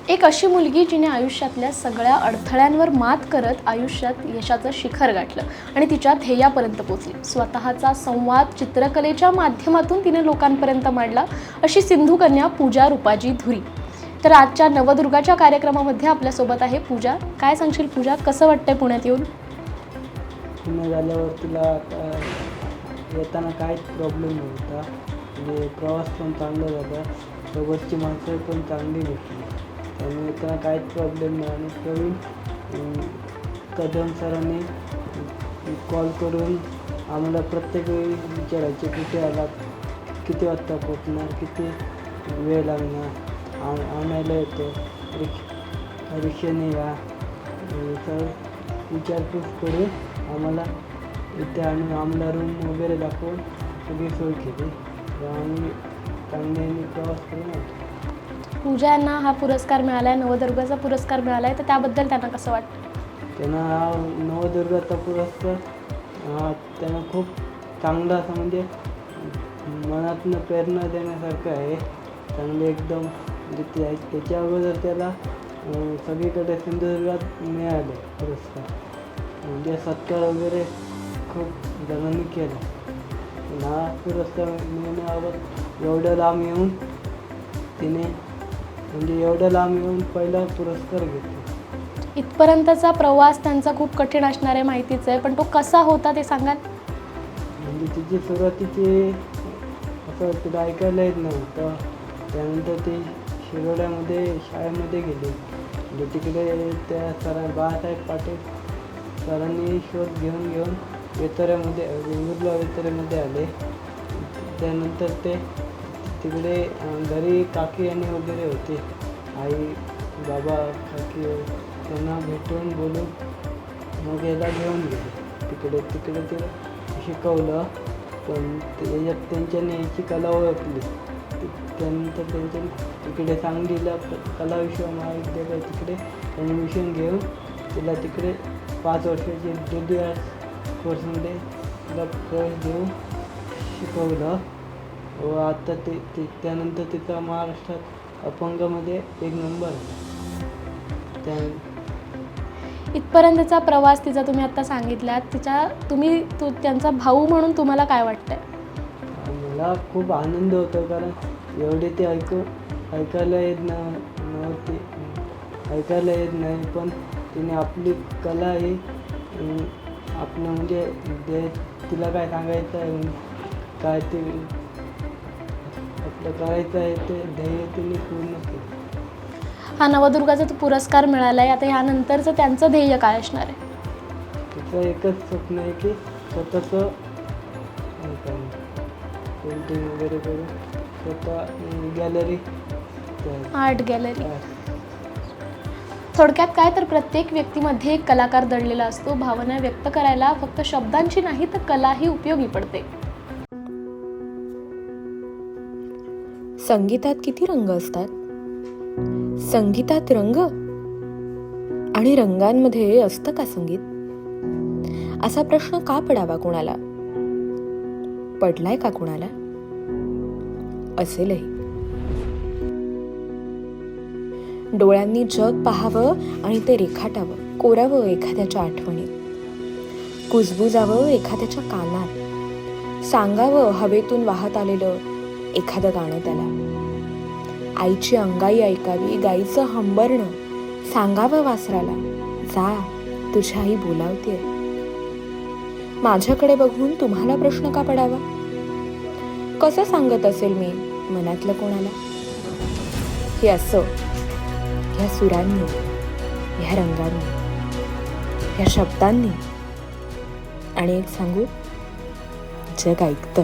एक अशी मुलगी जिने आयुष्यातल्या सगळ्या अडथळ्यांवर मात करत आयुष्यात यशाचं शिखर गाठलं आणि तिच्या ध्येयापर्यंत पोहोचली. स्वतःचा संवाद चित्रकलेच्या माध्यमातून तिने लोकांपर्यंत मांडला. अशी सिंधू कन्या पूजा रुपाजी धुरी. तर आजच्या नवदुर्गाच्या कार्यक्रमामध्ये आपल्यासोबत आहे पूजा. काय सांगशील पूजा, कसं वाटतंय पुण्यात येऊन? पुण्यात आल्यावर तिला येताना काहीच प्रॉब्लेम नव्हता. म्हणजे प्रवास पण चांगला झाला, सोबतची माणसं पण चांगली भेटली, त्यामुळे त्यांना काहीच प्रॉब्लेम नाही. आणि प्रवीण कदम सरांनी कॉल करून आम्हाला प्रत्येक वेळी विचारायचे, कुठे आलात, किती वाजता पोचणार, किती वेळ लागणार, आणायला येतो, रिक्षाने या, तर विचारपूस करून आम्हाला इथे आणून आम्हाला रूम वगैरे दाखवून सगळी सोय केली. आम्ही चांगल्याने प्रवास करून आलो. पूजा यांना हा पुरस्कार मिळाला आहे, नवदुर्गाचा पुरस्कार मिळाला आहे, तर त्याबद्दल त्यांना कसं वाटतं? त्यांना हा नवदुर्गाचा पुरस्कार त्यांना खूप चांगला असं म्हणजे मनातनं प्रेरणा देण्यासारखं आहे. चांगले एकदम म्हणजे त्याच्या अगोदर त्याला सगळीकडे सिंधुदुर्गात मिळाले पुरस्कार, म्हणजे सत्कार वगैरे खूप जणांनी केला. हा पुरस्कार मिळण्याबाबत एवढ्या लांब येऊन तिने म्हणजे एवढ्या लांब येऊन पहिला पुरस्कार घेतला. इथपर्यंतचा प्रवास त्यांचा खूप कठीण असणार आहे, माहितीच आहे, पण तो कसा होता ते सांगाल? म्हणजे तिची सुरुवातीची असं तिला ऐकायला येत नव्हतं. त्यानंतर ती शिरोड्यामध्ये शाळेमध्ये गेली. म्हणजे तिकडे त्या बाळासाहेब पाटील सरांनी शोध घेऊन वेतऱ्यामध्ये वेंगुर्ला वेतऱ्यामध्ये आले. त्यानंतर ते तिकडे घरी काकी आणि वगैरे होते, आई बाबा काकी, त्यांना भेटून बोलून मग याला घेऊन गेले तिकडे ते शिकवलं. पण त्याच्यात त्यांच्याने याची कला ओळखली. त्यानंतर त्यांच्या तिकडे सांगलीला कला विश्व महाविद्यालय तिकडे ॲडमिशन घेऊन तिला तिकडे 5 वर्षाची DD कोर्समध्ये तिला प्रवेश देऊन शिकवलं. व आता त्यानंतर तिचा महाराष्ट्रात अपंगामध्ये 1 नंबर आहे. इथपर्यंतचा प्रवास तिचा तुम्ही आता सांगितलात, त्यांचा भाऊ म्हणून तुम्हाला काय वाटतंय? मला खूप आनंद होतो, कारण एवढे ते ऐकायला येत नव्हते, ऐकायला येत नाही, पण तिने आपली कला ही आपलं म्हणजे तिला काय सांगायचं आहे, काय ते आपलं करायचं आहे ते ध्येय तिने पूर्ण केलं. हा नवदुर्गाचा पुरस्कार मिळाला आहे, आता ह्यानंतरचं त्यांचं ध्येय काय असणार आहे? तिचं एकच स्वप्न आहे की स्वतःचं पेंटिंग वगैरे करून स्वतः गॅलरी, आर्ट गॅलरी. थोडक्यात काय तर प्रत्येक व्यक्तीमध्ये एक कलाकार दडलेला असतो. भावना व्यक्त करायला फक्त शब्दांची नाही तर कलाही उपयोगी पडते. संगीतात किती रंग असतात? संगीतात रंग आणि रंगांमध्ये असतं का संगीत? असा प्रश्न का पडावा कोणाला? पडलाय का कोणाला? असेलही. डोळ्यांनी जग पाहावं आणि ते रेखाटावं, कोरावं एखाद्याच्या आठवणीत, कुजबुजावं एखाद्याच्या कानात, सांगावं हवेतून वाहत आलेलं एखादं गाणं त्याला. आईची अंगाई ऐकावी, गाईचं हंबरणं, सांगावं वासराला, जा तुझी आई बोलावतेय. माझ्याकडे बघून तुम्हाला प्रश्न का पडावा? कसं सांगत असेल मी मनातलं कोणाला? हे असं, ह्या सुरांनी, ह्या रंगांनी, ह्या शब्दांनी. आणि एक सांगू, जग ऐकतं.